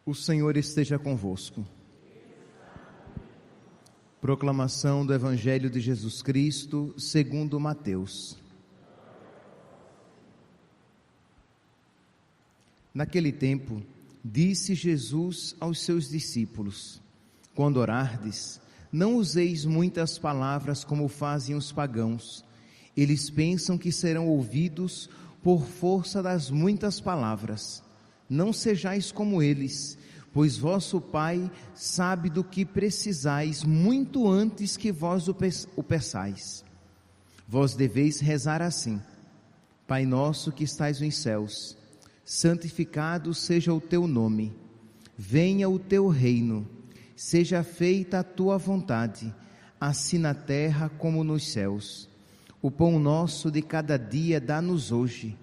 O Senhor esteja convosco. Proclamação do Evangelho de Jesus Cristo, segundo Mateus. Naquele tempo, disse Jesus aos seus discípulos: quando orardes, não useis muitas palavras como fazem os pagãos. Eles pensam que serão ouvidos por força das muitas palavras. Não sejais como eles, pois vosso Pai sabe do que precisais muito antes que vós o peçais. Vós deveis rezar assim: Pai nosso que estais nos céus, santificado seja o teu nome. Venha o teu reino. Seja feita a tua vontade, assim na terra como nos céus. O pão nosso de cada dia dá-nos hoje.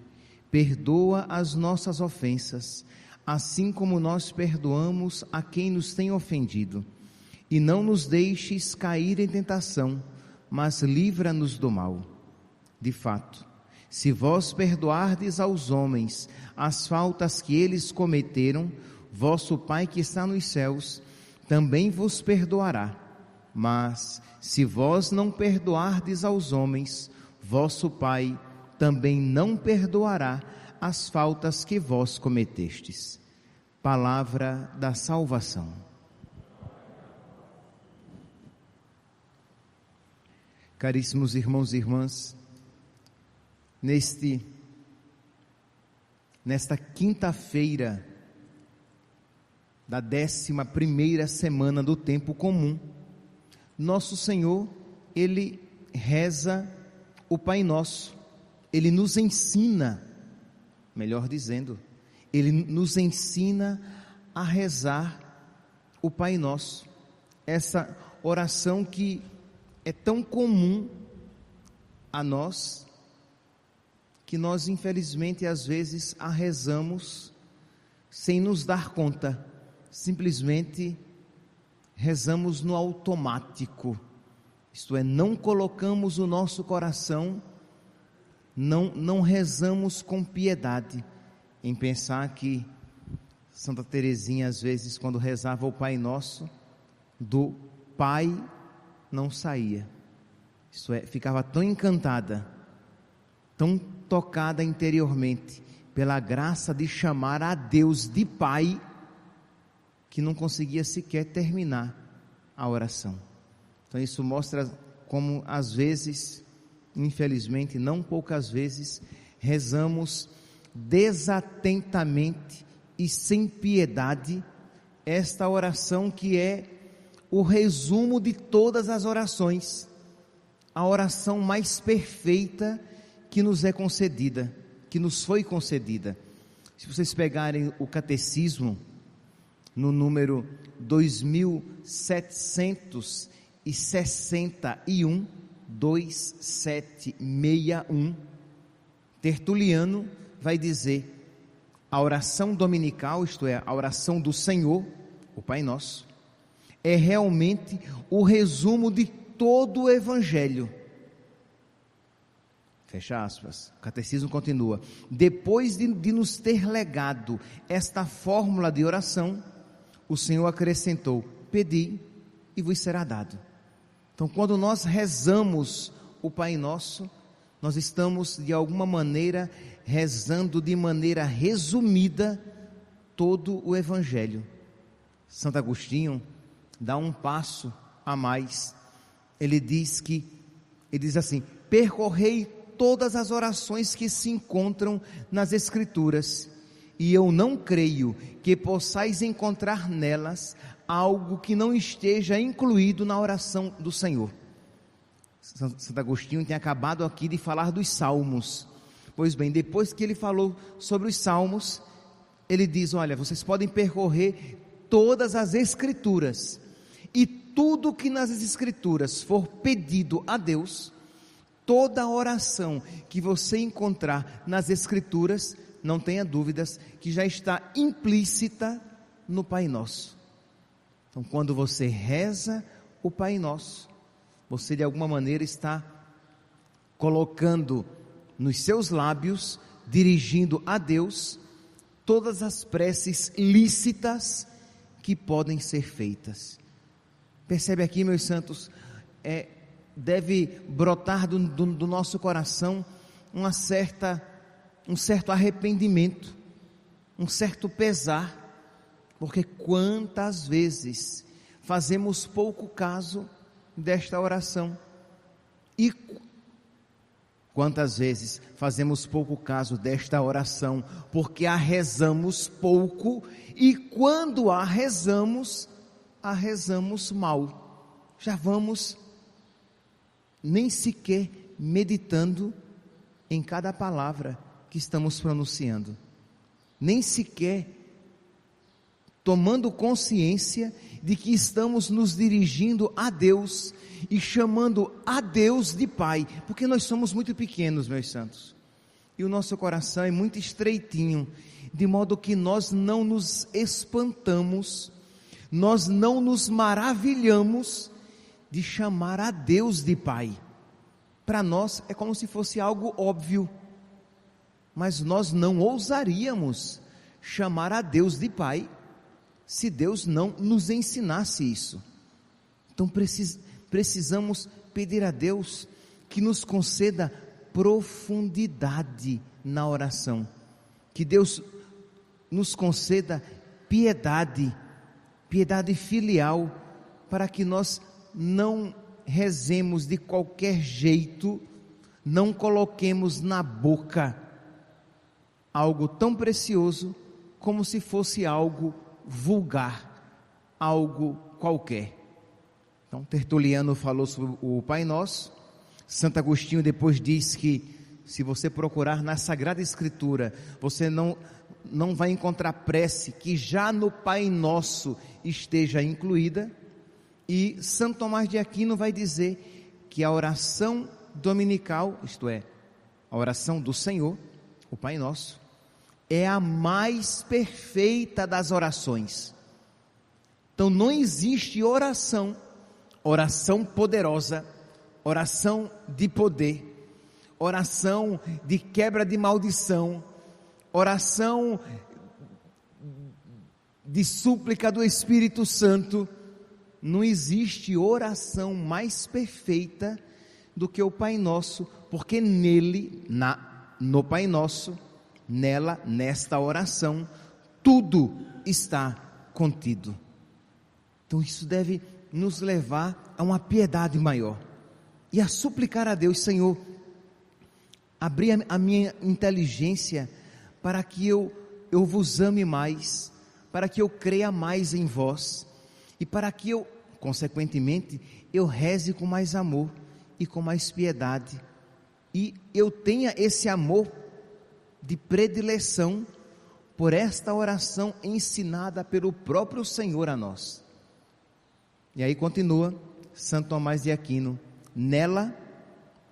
Perdoa as nossas ofensas, assim como nós perdoamos a quem nos tem ofendido. E não nos deixes cair em tentação, mas livra-nos do mal. De fato, se vós perdoardes aos homens as faltas que eles cometeram, vosso Pai que está nos céus também vos perdoará. Mas, se vós não perdoardes aos homens, vosso Pai também não perdoará as faltas que vós cometestes. Palavra da salvação. Caríssimos irmãos e irmãs, nesta quinta-feira da 11ª semana do tempo comum, nosso Senhor, Ele reza o Pai Nosso. Ele nos ensina, melhor dizendo, Ele nos ensina a rezar o Pai Nosso. Essa oração que é tão comum a nós, que nós infelizmente às vezes a rezamos sem nos dar conta. Simplesmente rezamos no automático. Isto é, não colocamos o nosso coração, não rezamos com piedade, em pensar que Santa Teresinha, às vezes, quando rezava o Pai Nosso, do Pai não saía. Isto é, ficava tão encantada, tão tocada interiormente, pela graça de chamar a Deus de Pai, que não conseguia sequer terminar a oração. Então isso mostra como, às vezes, infelizmente, não poucas vezes, rezamos desatentamente e sem piedade esta oração que é o resumo de todas as orações, a oração mais perfeita que nos é concedida, que nos foi concedida. Se vocês pegarem o catecismo, no número 2761, 2761, Tertuliano vai dizer: a oração dominical, isto é, a oração do Senhor, o Pai Nosso, é realmente o resumo de todo o Evangelho. Fecha aspas. O catecismo continua: depois de nos ter legado esta fórmula de oração, o Senhor acrescentou: pedi e vos será dado. Então, quando nós rezamos o Pai Nosso, nós estamos de alguma maneira rezando de maneira resumida todo o Evangelho. Santo Agostinho dá um passo a mais. Ele diz assim: percorrei todas as orações que se encontram nas Escrituras, e eu não creio que possais encontrar nelas algo que não esteja incluído na oração do Senhor. Santo Agostinho tem acabado aqui de falar dos Salmos. Pois bem, depois que ele falou sobre os Salmos, ele diz: olha, vocês podem percorrer todas as Escrituras, e tudo que nas Escrituras for pedido a Deus, toda oração que você encontrar nas Escrituras, não tenha dúvidas que já está implícita no Pai Nosso. Então, quando você reza o Pai Nosso, você de alguma maneira está colocando nos seus lábios, dirigindo a Deus todas as preces lícitas que podem ser feitas. Percebe aqui, meus santos, deve brotar do nosso coração um certo arrependimento, um certo pesar, porque quantas vezes fazemos pouco caso desta oração, e quantas vezes fazemos pouco caso desta oração, porque a rezamos pouco, e quando a rezamos mal, já vamos nem sequer meditando em cada palavra que estamos pronunciando, nem sequer tomando consciência de que estamos nos dirigindo a Deus e chamando a Deus de Pai, porque nós somos muito pequenos, meus santos, e o nosso coração é muito estreitinho, de modo que nós não nos espantamos, nós não nos maravilhamos de chamar a Deus de Pai. Para nós é como se fosse algo óbvio, mas nós não ousaríamos chamar a Deus de Pai se Deus não nos ensinasse isso. Então precisamos pedir a Deus que nos conceda profundidade na oração, que Deus nos conceda piedade filial, para que nós não rezemos de qualquer jeito, não coloquemos na boca algo tão precioso como se fosse algo vulgar, algo qualquer. Então Tertuliano falou sobre o Pai Nosso. Santo Agostinho depois diz que se você procurar na Sagrada Escritura, você não vai encontrar prece que já no Pai Nosso esteja incluída. E Santo Tomás de Aquino vai dizer que a oração dominical, isto é, a oração do Senhor, o Pai Nosso, é a mais perfeita das orações. Então não existe oração poderosa, oração de poder, oração de quebra de maldição, oração de súplica do Espírito Santo. Não existe oração mais perfeita do que o Pai Nosso, porque nele, no Pai Nosso, nesta oração, tudo está contido. Então isso deve nos levar a uma piedade maior e a suplicar a Deus: Senhor, abri a minha inteligência para que eu vos ame mais, para que eu creia mais em vós, e para que eu, consequentemente, eu reze com mais amor e com mais piedade, e eu tenha esse amor de predileção por esta oração ensinada pelo próprio Senhor a nós. E aí continua Santo Tomás de Aquino: nela,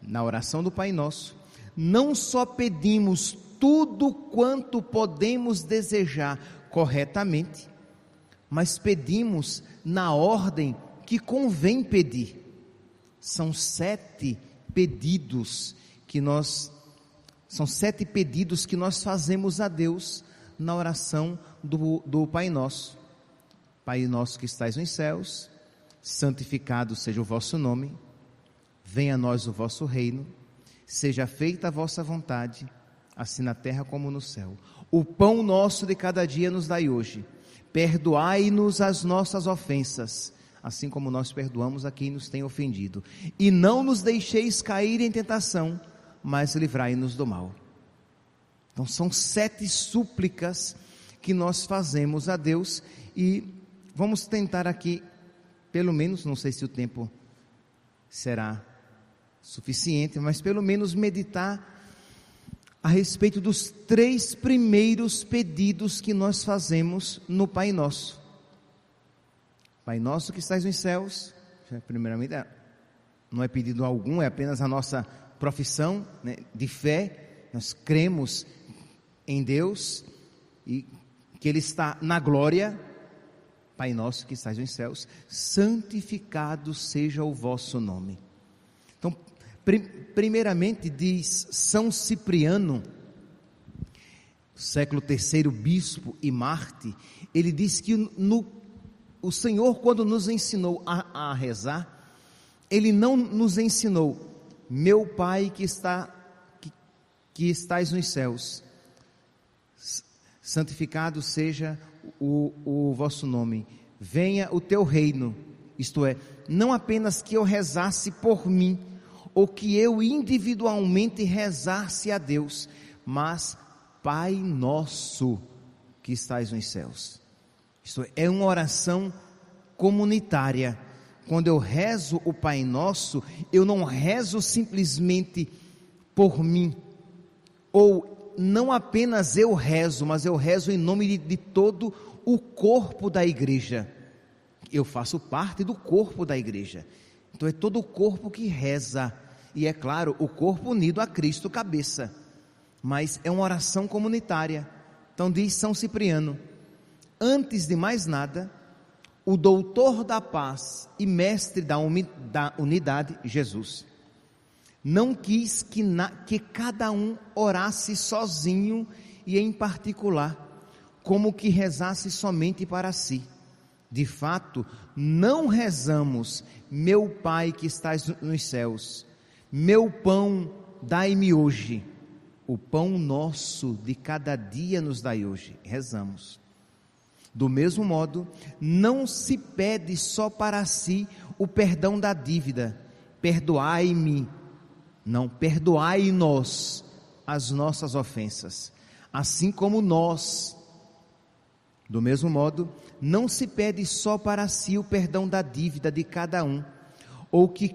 na oração do Pai Nosso, não só pedimos tudo quanto podemos desejar corretamente, mas pedimos na ordem que convém pedir. São 7 pedidos que nós fazemos a Deus na oração do Pai Nosso. Pai nosso que estais nos céus, santificado seja o vosso nome, venha a nós o vosso reino, seja feita a vossa vontade, assim na terra como no céu. O pão nosso de cada dia nos dai hoje. Perdoai-nos as nossas ofensas, assim como nós perdoamos a quem nos tem ofendido. E não nos deixeis cair em tentação, mas livrai-nos do mal. Então são 7 súplicas que nós fazemos a Deus, e vamos tentar aqui, pelo menos, não sei se o tempo será suficiente, mas pelo menos meditar a respeito dos 3 primeiros pedidos que nós fazemos no Pai Nosso. Pai nosso que estais nos céus, primeiramente, não é pedido algum, é apenas a nossa profissão, né, de fé. Nós cremos em Deus e que Ele está na glória. Pai nosso que estais nos céus, santificado seja o vosso nome. Então, primeiramente diz São Cipriano, século III bispo e Marte, ele disse que o Senhor, quando nos ensinou a rezar, Ele não nos ensinou: meu Pai que estás nos céus, santificado seja o vosso nome, venha o teu reino. Isto é, não apenas que eu rezasse por mim, ou que eu individualmente rezasse a Deus, mas Pai nosso que estás nos céus. Isto é uma oração comunitária. Quando eu rezo o Pai Nosso, eu não rezo simplesmente por mim, ou não apenas eu rezo, mas eu rezo em nome de todo o corpo da igreja. Eu faço parte do corpo da igreja, então é todo o corpo que reza, e é claro, o corpo unido a Cristo cabeça, mas é uma oração comunitária. Então diz São Cipriano: antes de mais nada, o doutor da paz e mestre da unidade, Jesus, não quis que cada um orasse sozinho e em particular, como que rezasse somente para si. De fato, não rezamos: meu Pai que estás nos céus, meu pão dai-me hoje, o pão nosso de cada dia nos dai hoje. Rezamos. Do mesmo modo, não se pede só para si o perdão da dívida, perdoai-me, não, perdoai-nos as nossas ofensas, assim como nós. Do mesmo modo, não se pede só para si o perdão da dívida de cada um, ou que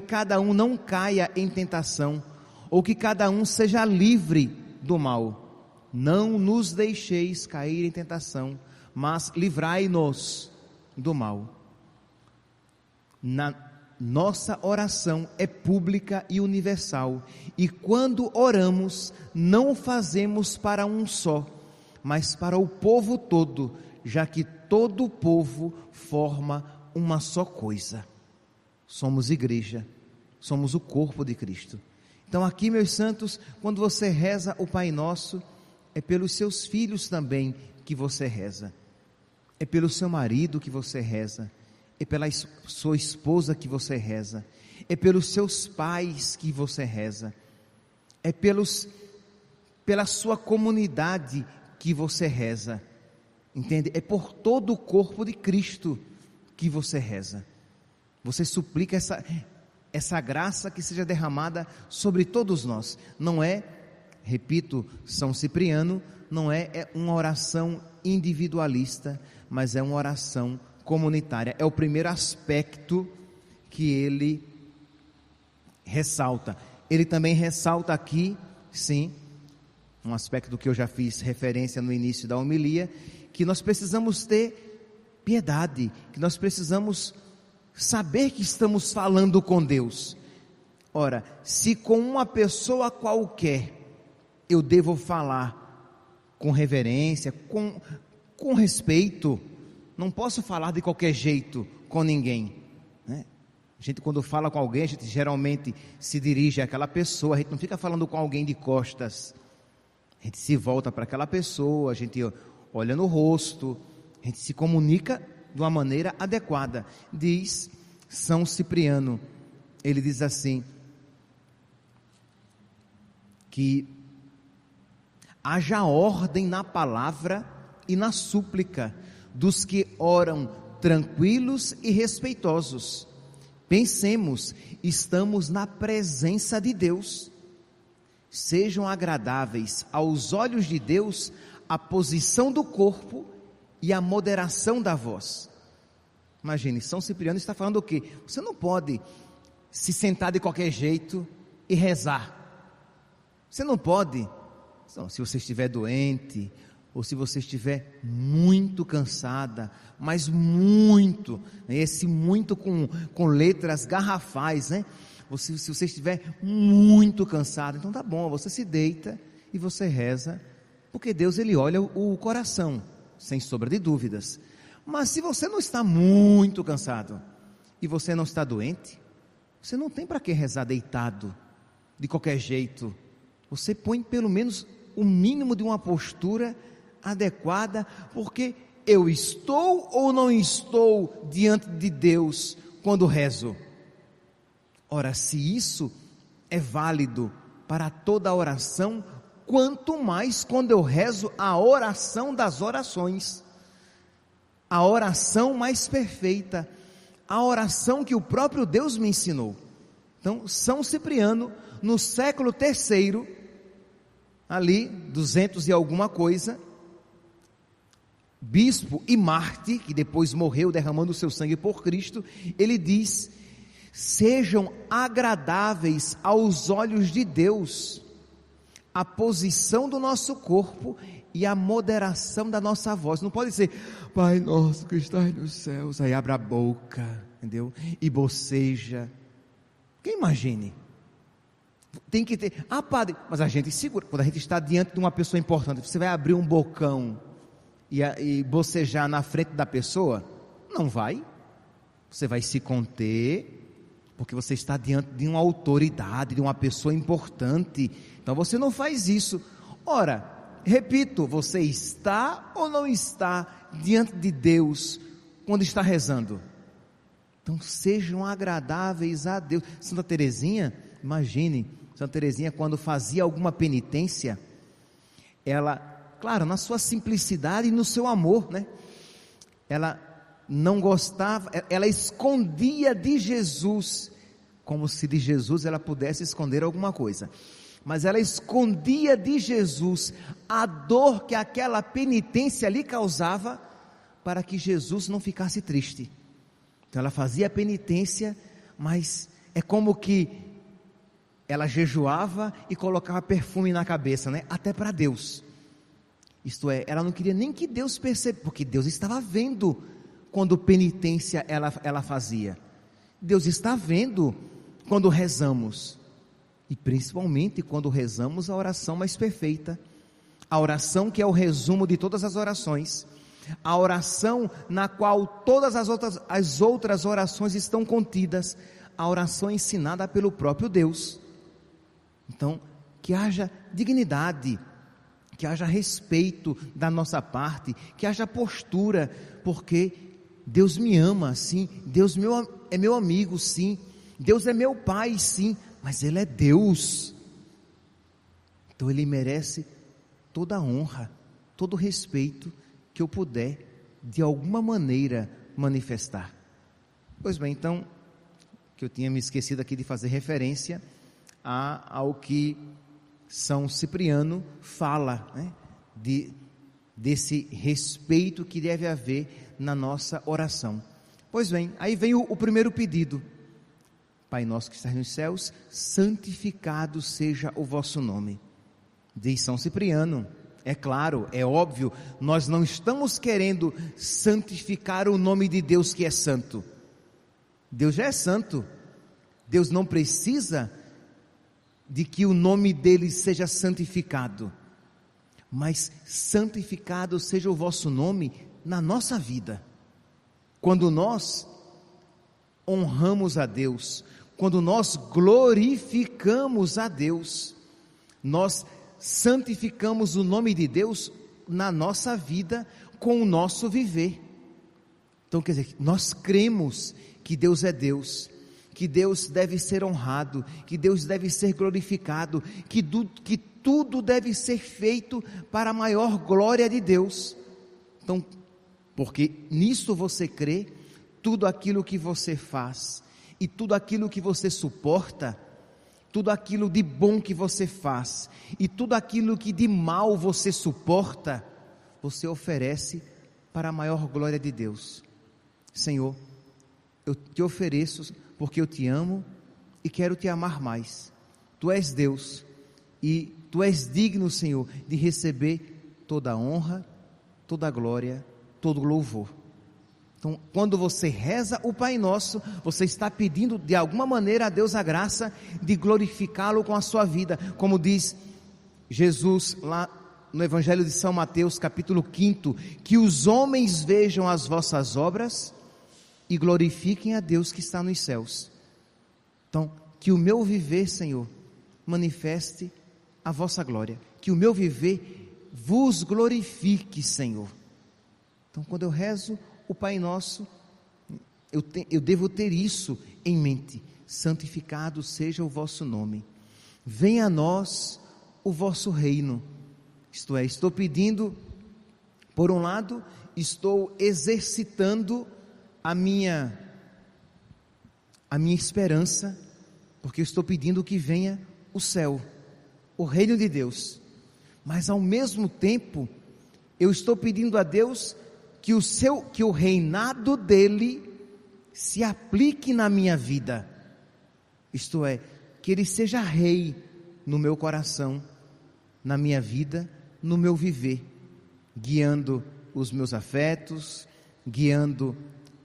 cada um não caia em tentação, ou que cada um seja livre do mal. Não nos deixeis cair em tentação, mas livrai-nos do mal. Nossa oração é pública e universal, e quando oramos, não o fazemos para um só, mas para o povo todo, já que todo o povo forma uma só coisa. Somos igreja, somos o corpo de Cristo. Então aqui, meus santos, quando você reza o Pai Nosso, é pelos seus filhos também que você reza, é pelo seu marido que você reza, é pela sua esposa que você reza, é pelos seus pais que você reza, é pela sua comunidade que você reza, entende? É por todo o corpo de Cristo que você reza. Você suplica essa graça que seja derramada sobre todos nós. Não é, repito, São Cipriano, não é uma oração individualista, mas é uma oração comunitária. É o primeiro aspecto que ele ressalta. Ele também ressalta aqui, sim, um aspecto que eu já fiz referência no início da homilia, que nós precisamos ter piedade, que nós precisamos saber que estamos falando com Deus. Ora, se com uma pessoa qualquer eu devo falar com reverência, com respeito, não posso falar de qualquer jeito com ninguém, né? A gente, quando fala com alguém, a gente geralmente se dirige àquela pessoa, a gente não fica falando com alguém de costas, a gente se volta para aquela pessoa, a gente olha no rosto, a gente se comunica de uma maneira adequada. Diz São Cipriano, ele diz assim, que haja ordem na palavra e na súplica dos que oram tranquilos e respeitosos. Pensemos, estamos na presença de Deus. Sejam agradáveis aos olhos de Deus a posição do corpo e a moderação da voz. Imagine, São Cipriano está falando o quê? Você não pode se sentar de qualquer jeito e rezar. Você não pode, se você estiver doente, ou se você estiver muito cansada, mas muito, esse muito com letras garrafais, né? Se você estiver muito cansado, então tá bom, você se deita e você reza, porque Deus, ele olha o coração, sem sombra de dúvidas. Mas se você não está muito cansado e você não está doente, você não tem para que rezar deitado de qualquer jeito. Você põe pelo menos o mínimo de uma postura adequada, porque eu estou ou não estou diante de Deus quando rezo? Ora, se isso é válido para toda oração, quanto mais quando eu rezo a oração das orações, a oração mais perfeita, a oração que o próprio Deus me ensinou. Então, São Cipriano, no século III, ali, 200 e alguma coisa, bispo e mártir, que depois morreu derramando o seu sangue por Cristo, ele diz: sejam agradáveis aos olhos de Deus a posição do nosso corpo e a moderação da nossa voz. Não pode ser Pai nosso que estás nos céus, aí abre a boca, entendeu? E boceja. Quem imagine? Tem que ter, padre, mas a gente segura, quando a gente está diante de uma pessoa importante, você vai abrir um bocão e bocejar na frente da pessoa? Não vai. Você vai se conter, porque você está diante de uma autoridade, de uma pessoa importante. Então você não faz isso. Ora, repito, você está ou não está diante de Deus quando está rezando? Então sejam agradáveis a Deus. Santa Teresinha, imagine, Santa Teresinha, quando fazia alguma penitência, ela, claro, na sua simplicidade e no seu amor, né? Ela não gostava, ela escondia de Jesus, como se de Jesus ela pudesse esconder alguma coisa, mas ela escondia de Jesus a dor que aquela penitência lhe causava, para que Jesus não ficasse triste. Então ela fazia a penitência, mas é como que ela jejuava e colocava perfume na cabeça, né? Até para Deus. Isto é, ela não queria nem que Deus percebesse, porque Deus estava vendo quando penitência ela fazia. Deus está vendo quando rezamos, e principalmente quando rezamos a oração mais perfeita, a oração que é o resumo de todas as orações, a oração na qual todas as outras orações estão contidas, a oração ensinada pelo próprio Deus. Então, que haja dignidade, que haja respeito da nossa parte, que haja postura, porque Deus me ama, sim, Deus é meu amigo, sim, Deus é meu pai, sim, mas Ele é Deus, então Ele merece toda a honra, todo o respeito que eu puder, de alguma maneira, manifestar. Pois bem, então, que eu tinha me esquecido aqui de fazer referência ao que São Cipriano fala, né, desse respeito que deve haver na nossa oração. Pois bem, aí vem o primeiro pedido: Pai nosso que estás nos céus, santificado seja o vosso nome. Diz São Cipriano, é claro, é óbvio, nós não estamos querendo santificar o nome de Deus que é santo. Deus já é santo, Deus não precisa de que o nome dele seja santificado, mas santificado seja o vosso nome na nossa vida. Quando nós honramos a Deus, quando nós glorificamos a Deus, nós santificamos o nome de Deus na nossa vida, com o nosso viver. Então, quer dizer, nós cremos que Deus é Deus, que Deus deve ser honrado, que Deus deve ser glorificado, que tudo deve ser feito para a maior glória de Deus. Então, porque nisso você crê, tudo aquilo que você faz, e tudo aquilo que você suporta, tudo aquilo de bom que você faz, e tudo aquilo que de mal você suporta, você oferece para a maior glória de Deus. Senhor, eu te ofereço porque eu te amo e quero te amar mais. Tu és Deus e tu és digno, Senhor, de receber toda a honra, toda a glória, todo o louvor. Então, quando você reza o Pai Nosso, você está pedindo de alguma maneira a Deus a graça de glorificá-lo com a sua vida, como diz Jesus lá no Evangelho de São Mateus, capítulo 5, que os homens vejam as vossas obras e glorifiquem a Deus que está nos céus. Então, que o meu viver, Senhor, manifeste a vossa glória, que o meu viver vos glorifique, Senhor. Então, quando eu rezo o Pai Nosso, eu devo ter isso em mente: santificado seja o vosso nome, venha a nós o vosso reino. Isto é, estou pedindo, por um lado, estou exercitando a minha esperança, porque eu estou pedindo que venha o céu, o reino de Deus, mas ao mesmo tempo, eu estou pedindo a Deus que o reinado dele se aplique na minha vida, isto é, que ele seja rei no meu coração, na minha vida, no meu viver, guiando os meus afetos, guiando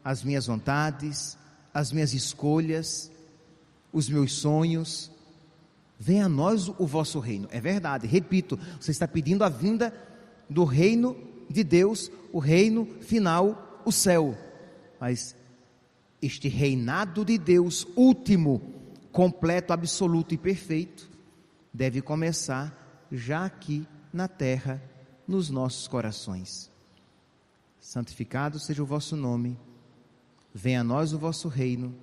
as minhas vontades, as minhas escolhas, os meus sonhos. Venha a nós o vosso reino. É verdade, repito, você está pedindo a vinda do reino de Deus, o reino final, o céu. Mas este reinado de Deus, último, completo, absoluto e perfeito, deve começar já aqui na terra, nos nossos corações. Santificado seja o vosso nome, venha a nós o vosso reino,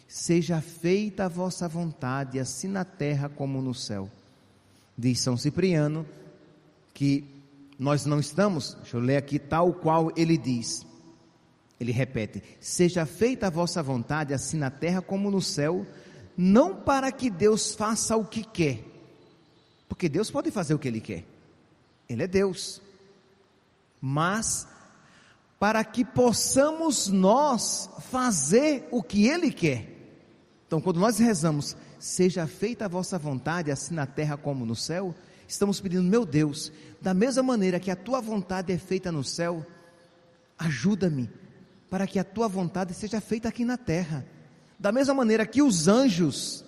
seja feita a vossa vontade, assim na terra como no céu. Diz São Cipriano que nós não estamos, deixa eu ler aqui tal qual ele diz, ele repete: seja feita a vossa vontade, assim na terra como no céu, não para que Deus faça o que quer, porque Deus pode fazer o que Ele quer, Ele é Deus, mas para que possamos nós fazer o que Ele quer. Então, quando nós rezamos, seja feita a vossa vontade, assim na terra como no céu, estamos pedindo: meu Deus, da mesma maneira que a tua vontade é feita no céu, ajuda-me para que a tua vontade seja feita aqui na terra, da mesma maneira que os anjos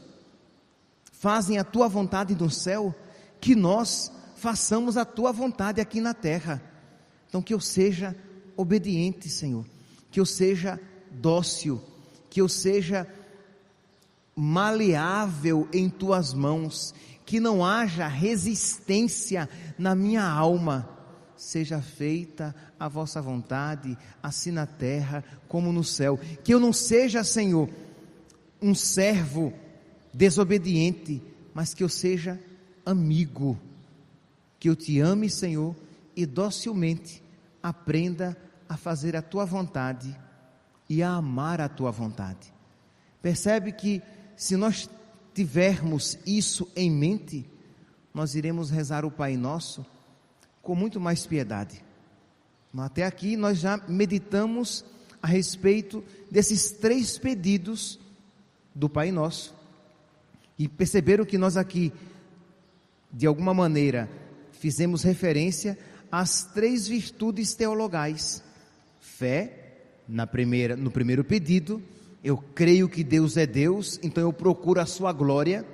fazem a tua vontade no céu, que nós façamos a tua vontade aqui na terra. Então, que eu seja obediente, Senhor, que eu seja dócil, que eu seja maleável em tuas mãos, que não haja resistência na minha alma. Seja feita a vossa vontade, assim na terra como no céu. Que eu não seja, Senhor, um servo desobediente, mas que eu seja amigo, que eu te ame, Senhor, e docilmente aprenda a fazer a tua vontade e a amar a tua vontade. Percebe que se nós tivermos isso em mente, nós iremos rezar o Pai Nosso com muito mais piedade. Até aqui nós já meditamos a respeito desses 3 pedidos do Pai Nosso, e perceberam que nós aqui, de alguma maneira, fizemos referência às 3 virtudes teologais: fé, no primeiro pedido, eu creio que Deus é Deus, então eu procuro a sua glória.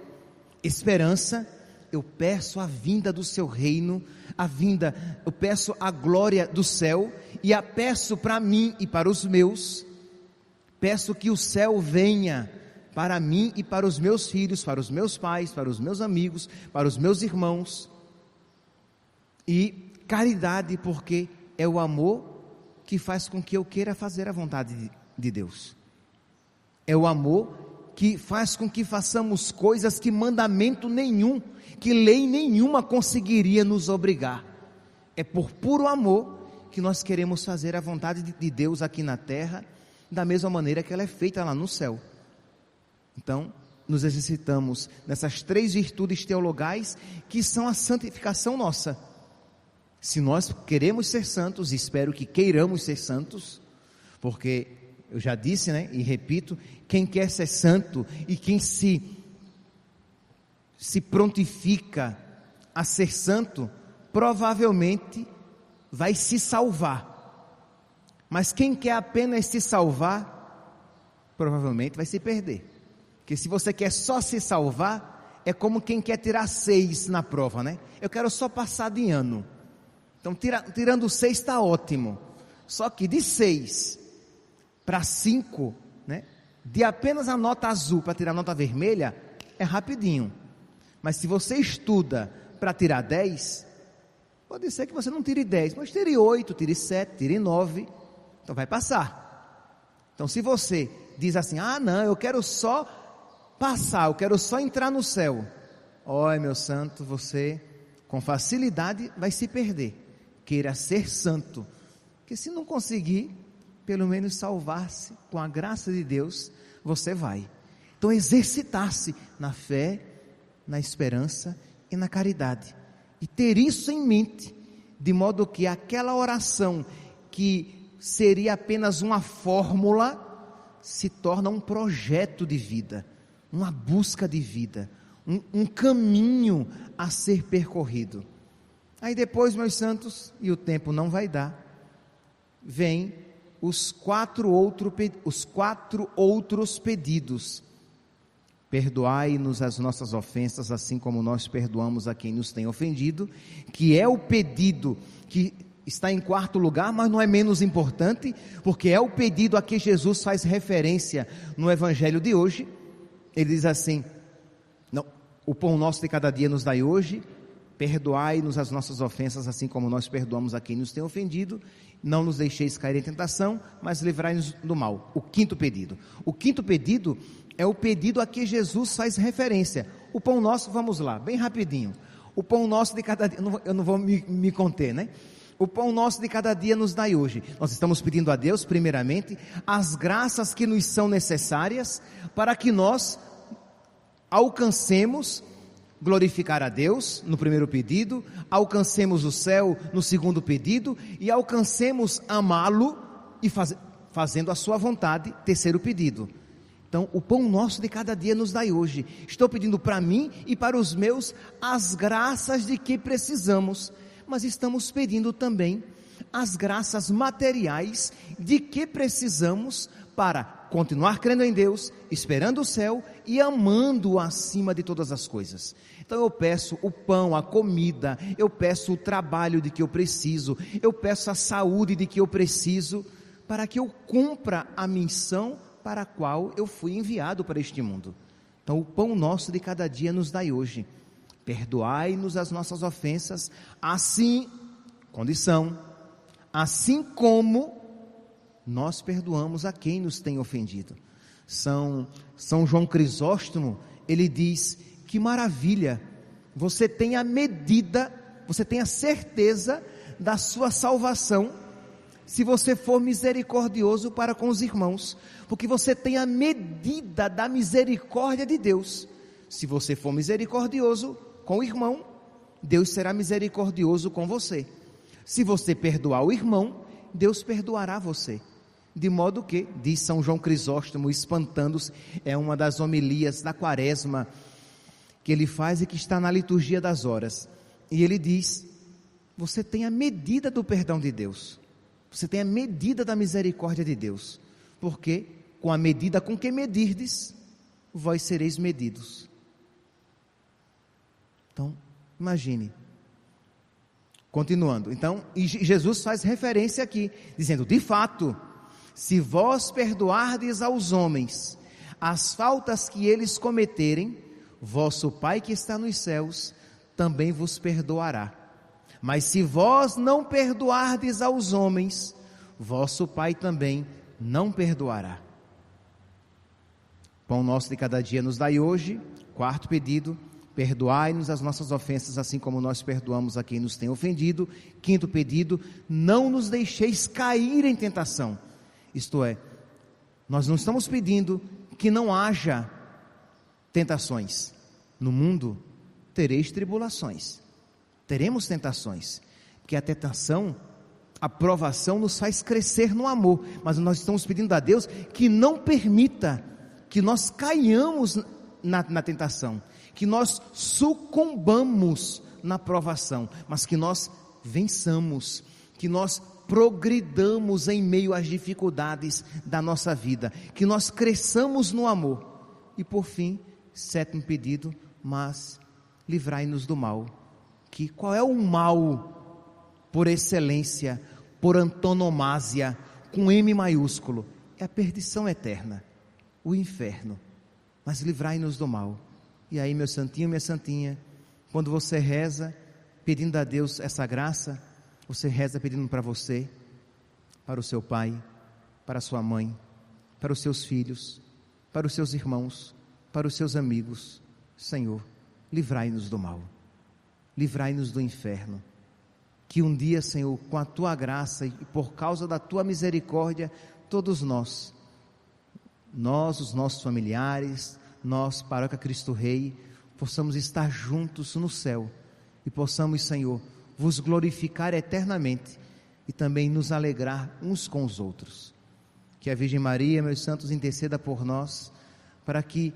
Esperança, eu peço a vinda do seu reino, eu peço a glória do céu, e a peço para mim e para os meus. Peço que o céu venha para mim e para os meus filhos, para os meus pais, para os meus amigos, para os meus irmãos. E caridade, porque é o amor que faz com que eu queira fazer a vontade de Deus. É o amor que faz com que façamos coisas que mandamento nenhum, que lei nenhuma conseguiria nos obrigar. É por puro amor que nós queremos fazer a vontade de Deus aqui na terra, da mesma maneira que ela é feita lá no céu. Então, nos exercitamos nessas 3 virtudes teologais, que são a santificação nossa. Se nós queremos ser santos, espero que queiramos ser santos, porque eu já disse, né, e repito, quem quer ser santo e quem se prontifica a ser santo, provavelmente vai se salvar. Mas quem quer apenas se salvar, provavelmente vai se perder. Porque se você quer só se salvar, é como quem quer tirar 6 na prova, né? Eu quero só passar de ano. Então, tirando 6 está ótimo. Só que de 6 para 5, né? De apenas a nota azul para tirar a nota vermelha, é rapidinho. Mas se você estuda para tirar 10, pode ser que você não tire 10, mas tire 8, tire 7, tire 9, então vai passar. Então se você diz assim, não, eu quero só passar, eu quero só entrar no céu, olha meu santo, você com facilidade vai se perder. Queira ser santo, porque se não conseguir, pelo menos salvar-se com a graça de Deus, você vai. Então exercitar-se na fé, na esperança e na caridade, e ter isso em mente, de modo que aquela oração que seria apenas uma fórmula, se torna um projeto de vida, uma busca de vida, um caminho a ser percorrido. Aí depois, meus santos, e o tempo não vai dar, vem os quatro outros pedidos. Perdoai-nos as nossas ofensas, assim como nós perdoamos a quem nos tem ofendido, que é o pedido que está em quarto lugar, mas não é menos importante, porque é o pedido a que Jesus faz referência no Evangelho de hoje. Ele diz assim, não, o pão nosso de cada dia nos dai hoje, perdoai-nos as nossas ofensas, assim como nós perdoamos a quem nos tem ofendido, não nos deixeis cair em tentação, mas livrai-nos do mal. O quinto pedido é o pedido a que Jesus faz referência. O pão nosso, vamos lá, bem rapidinho, o pão nosso de cada dia, eu não vou me conter, né? O pão nosso de cada dia nos dai hoje. Nós estamos pedindo a Deus, primeiramente, as graças que nos são necessárias para que nós alcancemos glorificar a Deus no primeiro pedido, alcancemos o céu no segundo pedido e alcancemos amá-lo e fazendo a sua vontade, terceiro pedido. Então, o pão nosso de cada dia nos dai hoje. Estou pedindo para mim e para os meus as graças de que precisamos, mas estamos pedindo também as graças materiais de que precisamos para continuar crendo em Deus, esperando o céu e amando-o acima de todas as coisas. Então eu peço o pão, a comida, eu peço o trabalho de que eu preciso, eu peço a saúde de que eu preciso, para que eu cumpra a missão para a qual eu fui enviado para este mundo. Então o pão nosso de cada dia nos dai hoje. Perdoai-nos as nossas ofensas, assim, condição, assim como nós perdoamos a quem nos tem ofendido. São João Crisóstomo, ele diz, que maravilha, você tem a medida, você tem a certeza da sua salvação, se você for misericordioso para com os irmãos, porque você tem a medida da misericórdia de Deus. Se você for misericordioso com o irmão, Deus será misericordioso com você. Se você perdoar o irmão, Deus perdoará você. De modo que, diz São João Crisóstomo, espantando-se, é uma das homilias da Quaresma que ele faz e que está na liturgia das horas. E ele diz, você tem a medida do perdão de Deus, você tem a medida da misericórdia de Deus, porque com a medida com que medirdes, vós sereis medidos. Então, imagine. Continuando, então, e Jesus faz referência aqui, dizendo, de fato, se vós perdoardes aos homens as faltas que eles cometerem, vosso Pai que está nos céus também vos perdoará. Mas se vós não perdoardes aos homens, vosso Pai também não perdoará. Pão nosso de cada dia nos dai hoje. Quarto pedido, perdoai-nos as nossas ofensas, assim como nós perdoamos a quem nos tem ofendido. Quinto pedido, não nos deixeis cair em tentação. Isto é, nós não estamos pedindo que não haja tentações. No mundo tereis tribulações, teremos tentações, porque a tentação, a provação nos faz crescer no amor, mas nós estamos pedindo a Deus que não permita que nós caiamos na tentação, que nós sucumbamos na provação, mas que nós vençamos, que nós progridamos em meio às dificuldades da nossa vida, que nós cresçamos no amor. E por fim, sétimo pedido, mas livrai-nos do mal. Que qual é o mal por excelência, por antonomasia, com M maiúsculo? É a perdição eterna, o inferno. Mas livrai-nos do mal. E aí, meu santinho, minha santinha, Quando você reza pedindo a Deus essa graça, você reza pedindo para você, para o seu pai, para a sua mãe, para os seus filhos, para os seus irmãos, para os seus amigos. Senhor, livrai-nos do mal, livrai-nos do inferno. Que um dia, Senhor, com a Tua graça e por causa da Tua misericórdia, todos nós, os nossos familiares, nós, Paróquia Cristo Rei, possamos estar juntos no céu e possamos, Senhor, vos glorificar eternamente e também nos alegrar uns com os outros. Que a Virgem Maria, meus santos, interceda por nós, para que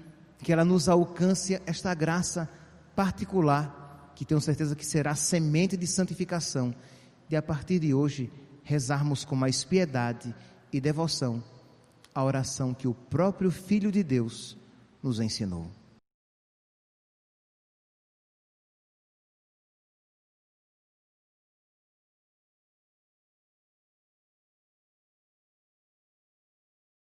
ela nos alcance esta graça particular, que tenho certeza que será semente de santificação, de a partir de hoje rezarmos com mais piedade e devoção a oração que o próprio Filho de Deus nos ensinou.